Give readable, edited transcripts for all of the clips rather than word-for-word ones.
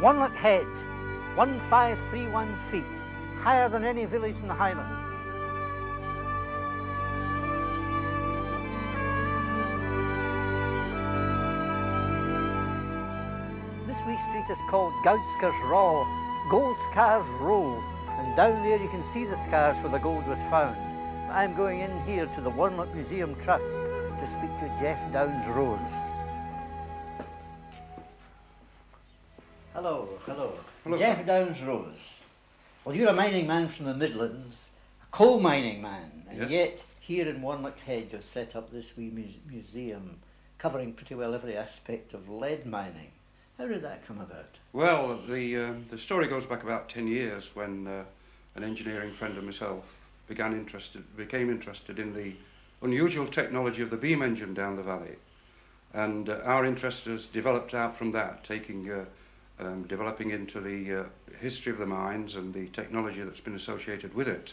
Wanlockhead, 1531 feet, higher than any village in the Highlands. This wee street is called Goudskers Raw, Gold Scars Row, and down there you can see the scars where the gold was found. I'm going in here to the Wanlock Museum Trust to speak to Jeff Downs Rose. Hello, hello. Hello. Jeff Downs Rose. Well, you're a mining man from the Midlands, a coal mining man, and Yes. yet here in Wanlockhead you've set up this wee museum covering pretty well every aspect of lead mining. How did that come about? Well, the story goes back about 10 years when an engineering friend of myself became interested in the unusual technology of the beam engine down the valley. And our interest has developed out from that, developing into the history of the mines and the technology that's been associated with it.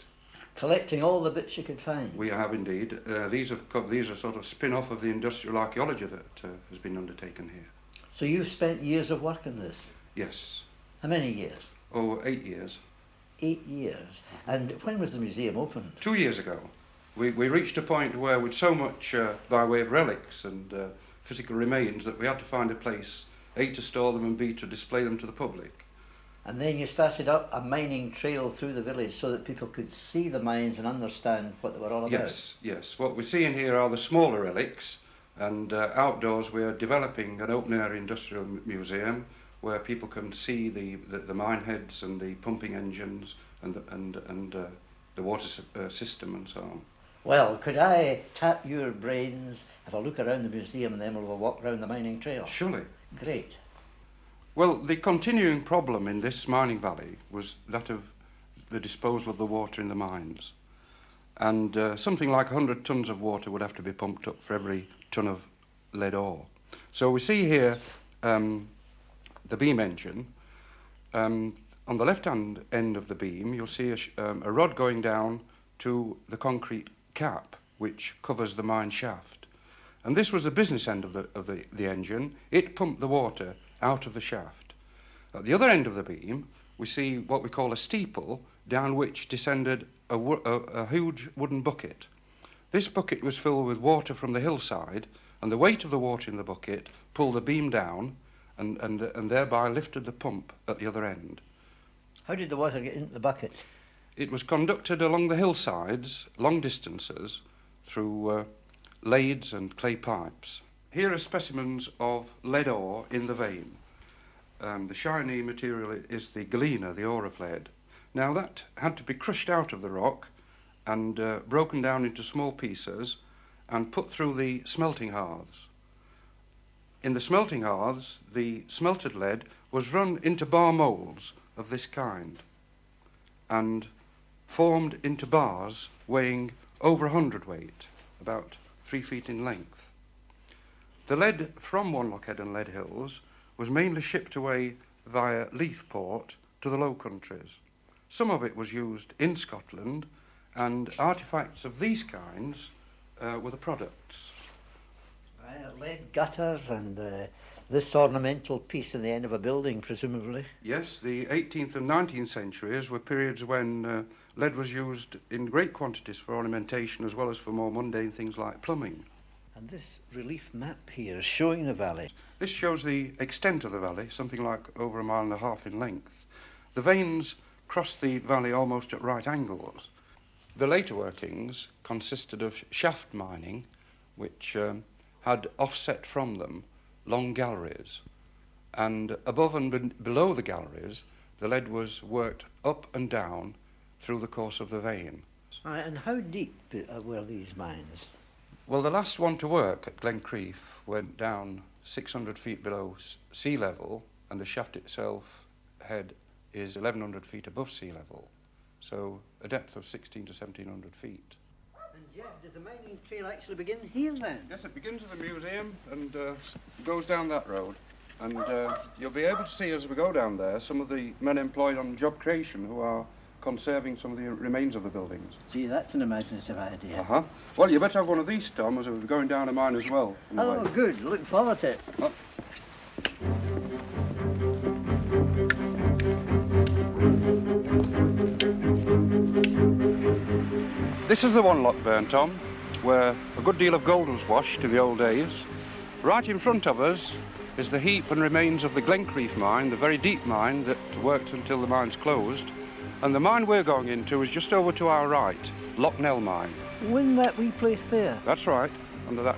Collecting all the bits you could find. We have indeed. These are sort of spin-off of the industrial archaeology that has been undertaken here. So you've spent years of work on this? Yes. How many years? Oh, 8 years. 8 years. And when was the museum opened? 2 years ago. We reached a point where with so much by way of relics and physical remains that we had to find a place, A, to store them and B, to display them to the public. And then you started up a mining trail through the village so that people could see the mines and understand what they were all about. Yes, yes. What we're seeing here are the smaller relics, and outdoors we're developing an open-air industrial museum where people can see the mine heads and the pumping engines and the water system and so on. Well, could I tap your brains, have a look around the museum, and then we'll walk around the mining trail? Surely. Great. Well, the continuing problem in this mining valley was that of the disposal of the water in the mines. And something like 100 tonnes of water would have to be pumped up for every tonne of lead ore. So we see here the beam engine. On the left-hand end of the beam, you'll see a rod going down to the concrete cap, which covers the mine shaft. And this was the business end of the engine. It pumped the water out of the shaft. At the other end of the beam, we see what we call a steeple, down which descended a huge wooden bucket. This bucket was filled with water from the hillside, and the weight of the water in the bucket pulled the beam down and thereby lifted the pump at the other end. How did the water get into the bucket? It was conducted along the hillsides, long distances, through lathes and clay pipes. Here are specimens of lead ore in the vein. The shiny material is the galena, the ore of lead. Now that had to be crushed out of the rock and broken down into small pieces and put through the smelting hearths. In the smelting hearths, the smelted lead was run into bar moulds of this kind and formed into bars weighing over 100 weight, about 3 feet in length. The lead from Wanlockhead and Lead Hills was mainly shipped away via Leithport to the Low Countries. Some of it was used in Scotland, and artefacts of these kinds were the products. Lead gutter and this ornamental piece in the end of a building, presumably. Yes, the 18th and 19th centuries were periods when lead was used in great quantities for ornamentation as well as for more mundane things like plumbing. And this relief map here is showing the valley. This shows the extent of the valley, something like over 1.5 miles in length. The veins cross the valley almost at right angles. The later workings consisted of shaft mining, which had offset from them long galleries. And above and below the galleries, the lead was worked up and down through the course of the vein. And how deep were these mines? Well, the last one to work at Glencreef went down 600 feet below sea level, and the shaft itself head is 1,100 feet above sea level, so a depth of 1,600 to 1,700 feet. And Jeff, does the mining trail actually begin here then? Yes, it begins at the museum and goes down that road. And you'll be able to see as we go down there some of the men employed on job creation who are conserving some of the remains of the buildings. Gee, that's an imaginative idea. Uh-huh. Well, you better have one of these, Tom, as we're going down a mine as well. Oh, good. Looking forward to it. Oh. This is the Wanlock burn, Tom, where a good deal of gold was washed in the old days. Right in front of us is the heap and remains of the Glencreef mine, the very deep mine that worked until the mine's closed. And the mine we're going into is just over to our right, Locknell mine. In that wee place there. That's right, under that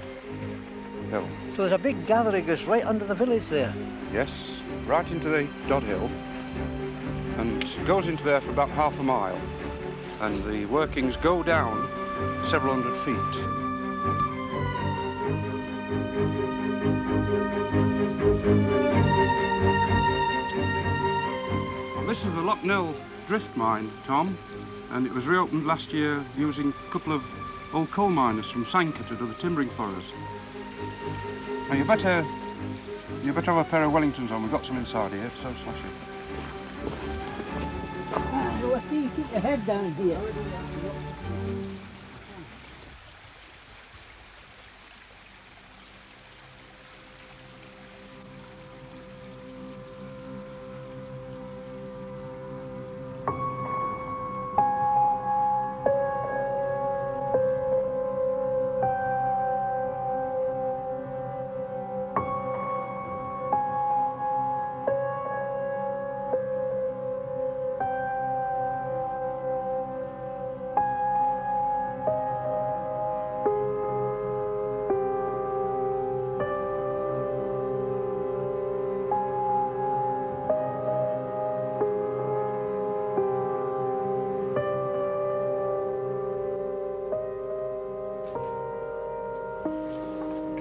hill. So there's a big gathering goes right under the village there. Yes, right into the Dod Hill, and it goes into there for about half a mile. And the workings go down several hundred feet. This is the Locknell drift mine, Tom, and it was reopened last year using a couple of old coal miners from Sanker to do the timbering for us. Now you better have a pair of Wellingtons on. We've got some inside here, so slash it. I see you keep your head down here.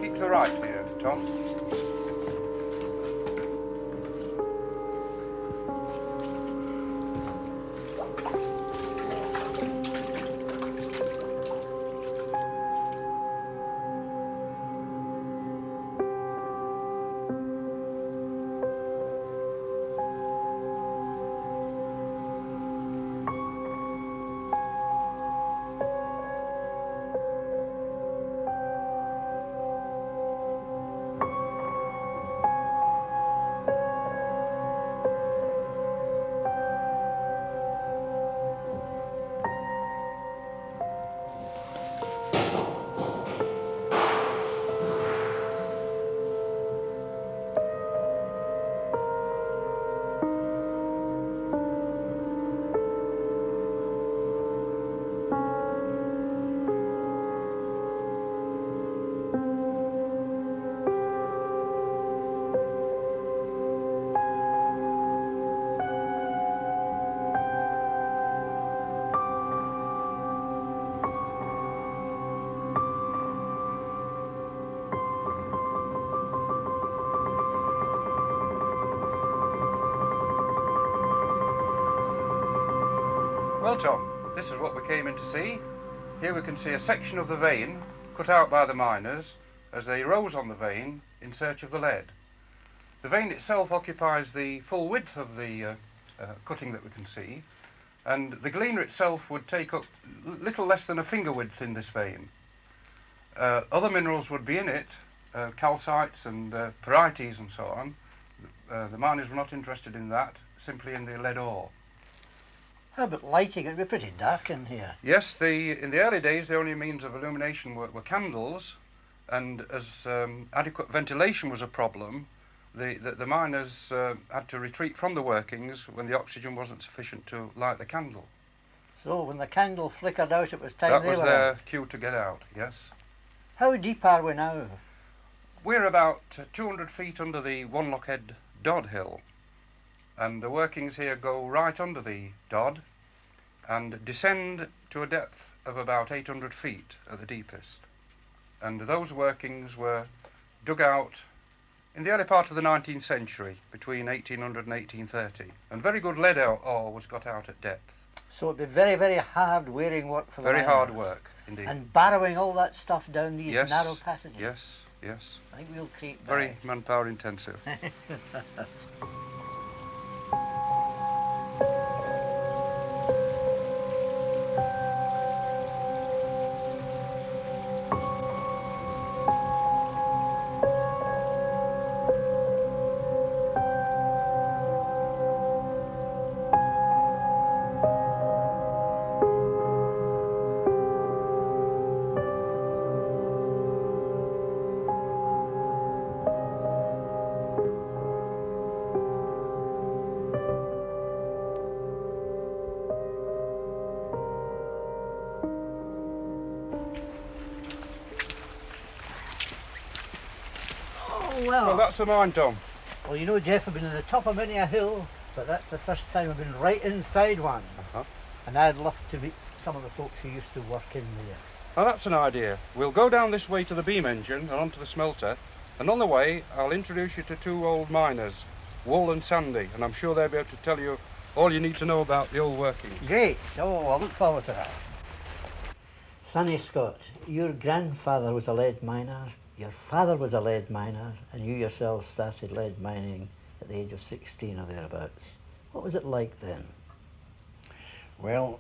Keep to the right here, Tom. Well, Tom, this is what we came in to see. Here we can see a section of the vein cut out by the miners as they rose on the vein in search of the lead. The vein itself occupies the full width of the cutting that we can see, and the gleaner itself would take up little less than a finger width in this vein. Other minerals would be in it, calcites and pyrites and so on. The miners were not interested in that, simply in the lead ore. How about lighting? It'd be pretty dark in here. Yes, in the early days the only means of illumination were candles, and as adequate ventilation was a problem, the miners had to retreat from the workings when the oxygen wasn't sufficient to light the candle. So when the candle flickered out, it was time That they was were their out. cue to get out, yes. How deep are we now? We're about 200 feet under the Wanlockhead Dod Hill, and the workings here go right under the Dod and descend to a depth of about 800 feet at the deepest. And those workings were dug out in the early part of the 19th century, between 1800 and 1830. And very good lead ore was got out at depth. So it'd be very, very hard wearing work for the Very hard miners. work, indeed. And barrowing all that stuff down these Yes, narrow passages. yes, yes. I think we'll creep Very by. manpower intensive. Well, that's the mine, Tom. Well, you know, Jeff, I've been on the top of many a hill, but that's the first time I've been right inside one. Uh-huh. And I'd love to meet some of the folks who used to work in there. Oh, that's an idea. We'll go down this way to the beam engine and onto the smelter, and on the way I'll introduce you to two old miners, Wall and Sandy, and I'm sure they'll be able to tell you all you need to know about the old workings. Great. Oh, I look forward to that. Sonny Scott, your grandfather was a lead miner, your father was a lead miner, and you yourself started lead mining at the age of 16 or thereabouts. What was it like then? Well,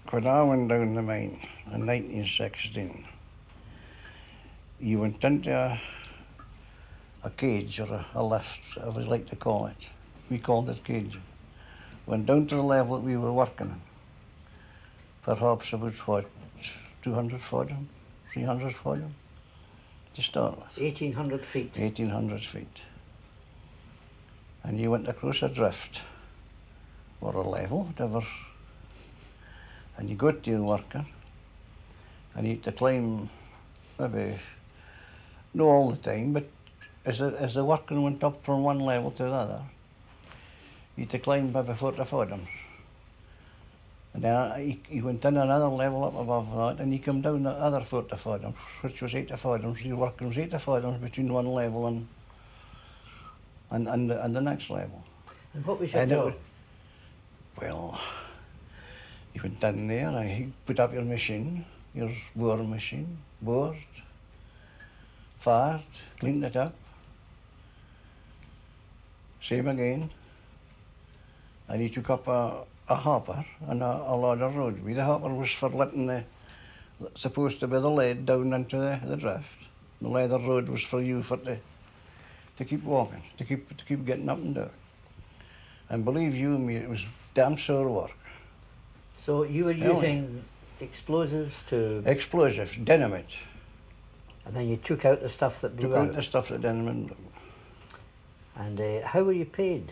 when I went down the mine in 1916, you went into a cage or a lift, as we like to call it. We called it cage. Went down to the level that we were working in. Perhaps about, what, 200 fathom, 300 fathom to start with. 1800 feet. 1800 feet. And you went across a drift, or a level, whatever. And you got to your worker, and you had to climb, maybe, not all the time, but as the working went up from one level to the other, you had to climb maybe 40 fathoms. And then you went in another level up above that, and you come down the other 40 fathoms, which was 80 fathoms. Your working was 80 fathoms between one level and the next level. And what was your And it job? was- Well, you went in there and you put up your machine, your boring machine, bored, fired, cleaned it up, same again, and you took up a hopper and a ladder road. The hopper was for letting supposed to be the lead down into the drift. The ladder road was for you to keep walking, to keep getting up and down. And believe you me, it was damn sore work. So you were Really? using explosives to... Explosives, dynamite. And then you took out the stuff that blew Took out out. the stuff that dynamite blew. And how were you paid?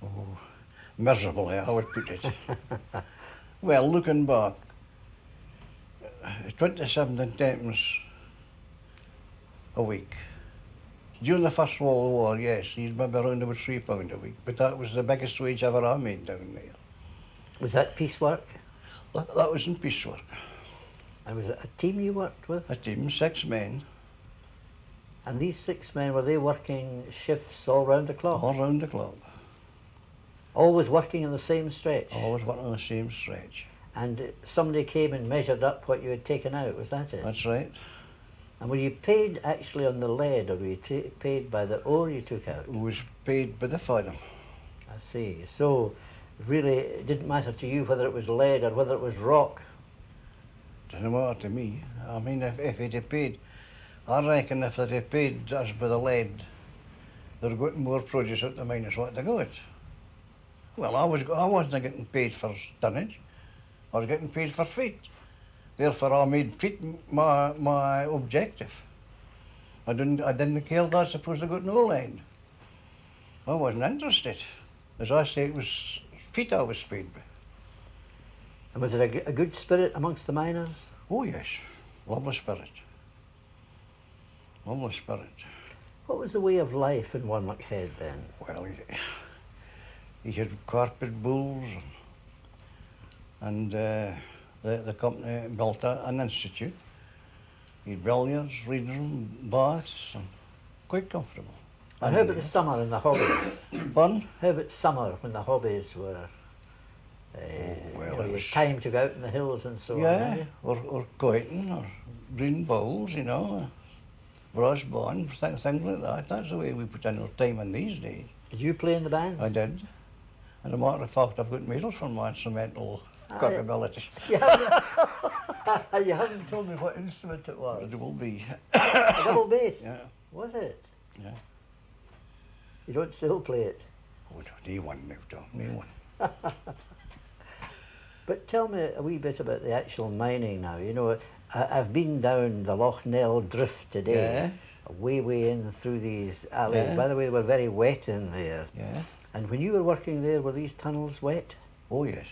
Oh, miserably, I would put it. Well, looking back, 27 attempts a week. During the First World War, yes, you'd maybe around about £3 a week, but that was the biggest wage ever I made down there. Was that piecework? That was in piecework. And was it a team you worked with? A team, 6 men, And these 6 men, were they working shifts all round the clock? all round the clock, Always working in the same stretch? always working on the same stretch. And somebody came and measured up what you had taken out, was that it? That's right. And were you paid actually on the lead, or were you paid by the ore you took out? It was paid by the fathom. I see. So, really, it didn't matter to you whether it was lead or whether it was rock? Doesn't matter to me. I mean, if he'd have paid, I reckon if they'd have paid us by the lead, they'd have got more produce out the mine as what they got. Well, I wasn't getting paid for tonnage. I was getting paid for feet. Therefore, I made feet my objective. I didn't care that I suppose I got no lead. I wasn't interested. As I say, it was feet I was paid by. And was it a good spirit amongst the miners? Oh yes, lovely spirit. Lovely spirit. What was the way of life in Wanlockhead then? Well, he had carpet bulls, and the company built an institute. He had billiards, reading room, baths, and quite comfortable. And how about the summer and the hobbies? Fun? How about summer when the hobbies were... well, you it had was- time to go out in the hills and so on, Yeah, had you? or kiting, or reading bowls, you know, brush bond, things like that. That's the way we put in our time in these days. Did you play in the band? I did. And as a matter of fact, I've got medals for my instrumental capability. You haven't, you haven't told me what instrument it was. It will be. A double bass? Yeah. Was it? Yeah. You don't still play it? Oh, no, me one now, Tom, me one. But tell me a wee bit about the actual mining now. You know, I've been down the Loch Nell drift today, way in through these alleys. Yeah. By the way, they were very wet in there. Yeah. And when you were working there, were these tunnels wet? Oh, yes.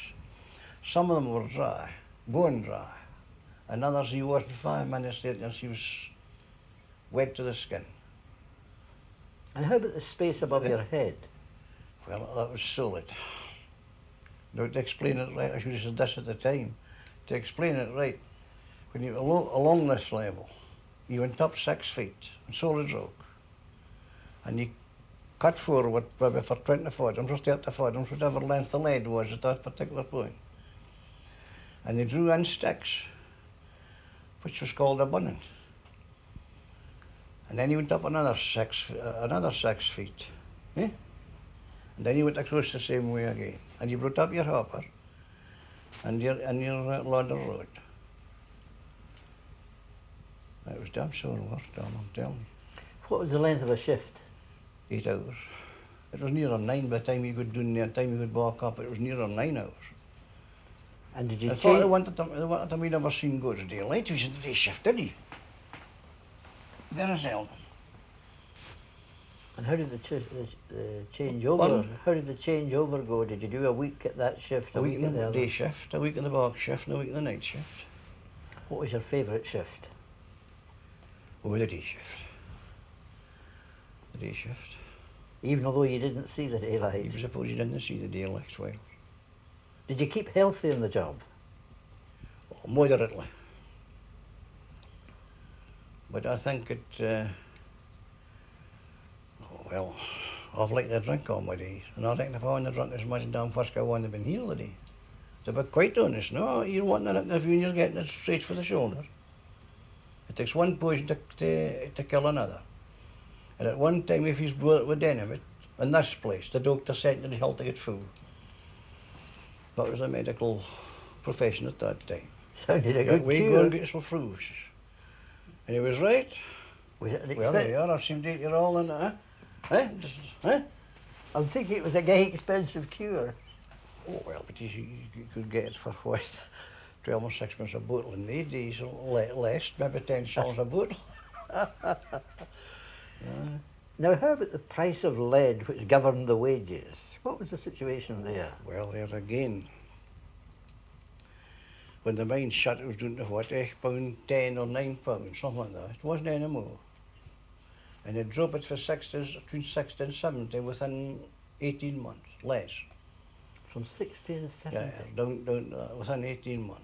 Some of them were dry, bone dry. And others, he wasn't 5 minutes later, and she was wet to the skin. And how about the space above your head? Well, that was solid. Now, to explain it right, I should have said this at the time. To explain it right, when you were along this level, you went up 6 feet on solid rock, and you cut forward maybe for 20 fathoms or 30 fathoms, whatever length the lead was at that particular point. And they drew in sticks, which was called a bunnet. And then he went up another 6 feet. Eh? And then he went across the same way again. And you brought up your hopper and your ladder road. It was damn sore work, Tom, I'm telling you. What was the length of a shift? 8 hours. It was near on 9 by the time you got down there, the time you could walk up, it was near on 9 hours. And did you I change? thought they wanted to me never seen God's daylight. He was in the day shift, did he? There is Ellen. And how did the change over? Pardon? How did the change over go? Did you do a week at that shift, A week at in the the other? day shift, a week in the back shift, and a week in the night shift. What was your favourite shift? Oh, the day shift. The day shift. Even although you didn't see the daylight. Even suppose you didn't see the daylight well. Did you keep healthy in the job? Oh, moderately. But I think it, well, I've liked to drink all my days. And I think if I hadn't drunk as much damn whiskey, I wouldn't have been here today. To be quite honest, no, you're wanting an interview and you're getting it straight for the shoulder. It takes one poison to kill another. And at one time, if he's brought it with dynamite, in this place, the doctor sent to the hill to get food. That was the medical profession at that time. Sounded a good We go cure. and get some fruits. And he was right. Was it an Well, there expensive? you are, I've seen you're all in it, huh? Eh? I'm thinking it was a gay expensive cure. Oh, well, but you could get it for what? 12 or 6 pence a bottle in these days, less, maybe 10 shillings a bottle. Now, how about the price of lead, which governed the wages? What was the situation there? Well, there again. When the mine shut, it was down to what, £8, 10 or £9, something like that. It wasn't anymore. And they dropped it for between 60 and 70 within 18 months, less. From 60 and 70. Yeah, down within 18 months.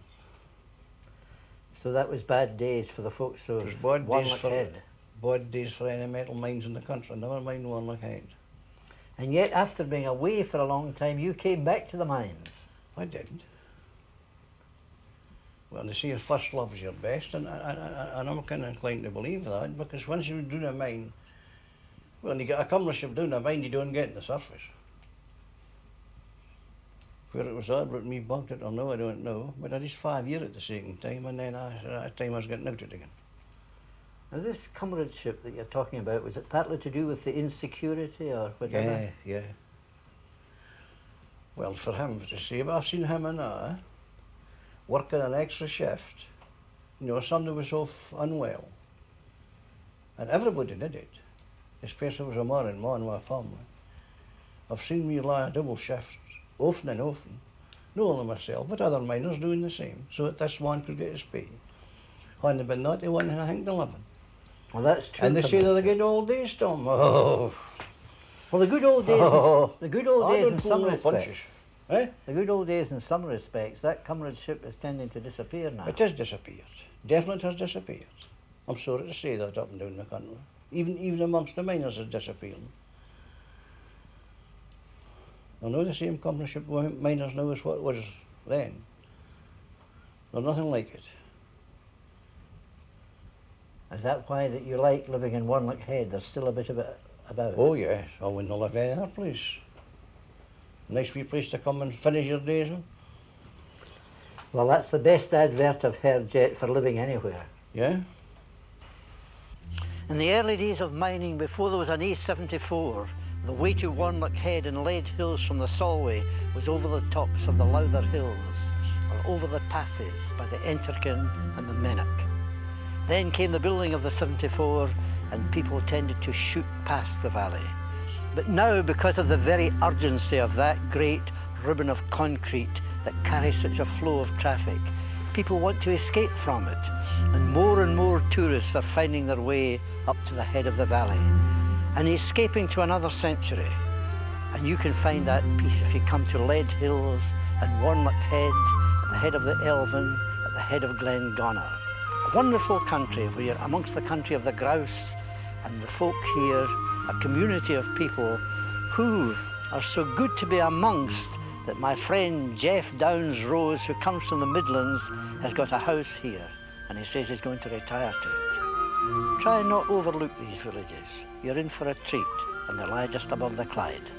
So that was bad days for the folks of It was bad days for Wanlockhead. bad days for any metal mines in the country, never mind Wanlockhead. And yet, after being away for a long time, you came back to the mines. I didn't. Well, they say your first love is your best, and I'm kind of inclined to believe that, because once you do a mine, well, you get a comradeship down a mine, you don't get in the surface. Where it was that brought me bunked it or no, I don't know, but at least 5 years at the second time, and then at that time I was getting out it again. Now, this comradeship that you're talking about, was it partly to do with the insecurity or whatever? Yeah. Well, for him, to see, I've seen him and I working an extra shift. You know, somebody was off unwell. And everybody did it, especially if it was a man and man with a family. I've seen me lie a double shift, often and often, not only myself, but other miners doing the same, so that this one could get his pay. Hadn't it been that, he wouldn't have hanged the living. Well, that's true. And they say they're the good old days, Tom. Oh. Well, the good old days, Oh. the good old I days don't in pull some no respects. punches. Eh? The good old days in some respects, that comradeship is tending to disappear now. It has disappeared. Definitely has disappeared. I'm sorry to say that up and down the country. Even amongst the miners it's disappearing. I know the same comradeship with miners now as what was then. There's nothing like it. Is that why that you like living in Wanlockhead? There's still a bit of it about. Oh yes, I wouldn't live any other place. Nice wee place to come and finish your days in. Well, that's the best advert I've heard yet for living anywhere. Yeah? In the early days of mining, before there was an A74, the way to Wanlockhead and Lead Hills from the Solway was over the tops of the Lowther Hills, or over the passes by the Enterkin and the Mennock. Then came the building of the 74, and people tended to shoot past the valley. But now, because of the very urgency of that great ribbon of concrete that carries such a flow of traffic, people want to escape from it, and more tourists are finding their way up to the head of the valley. and escaping to another century. And you can find that peace if you come to Lead Hills and Wanlockhead, at the head of the Elven, at the head of Glengonner. A wonderful country where you're amongst the country of the grouse, and the folk here, a community of people who are so good to be amongst that my friend Jeff Downs Rose, who comes from the Midlands, has got a house here, and he says he's going to retire to it. Try and not overlook these villages. You're in for a treat, and they lie just above the Clyde.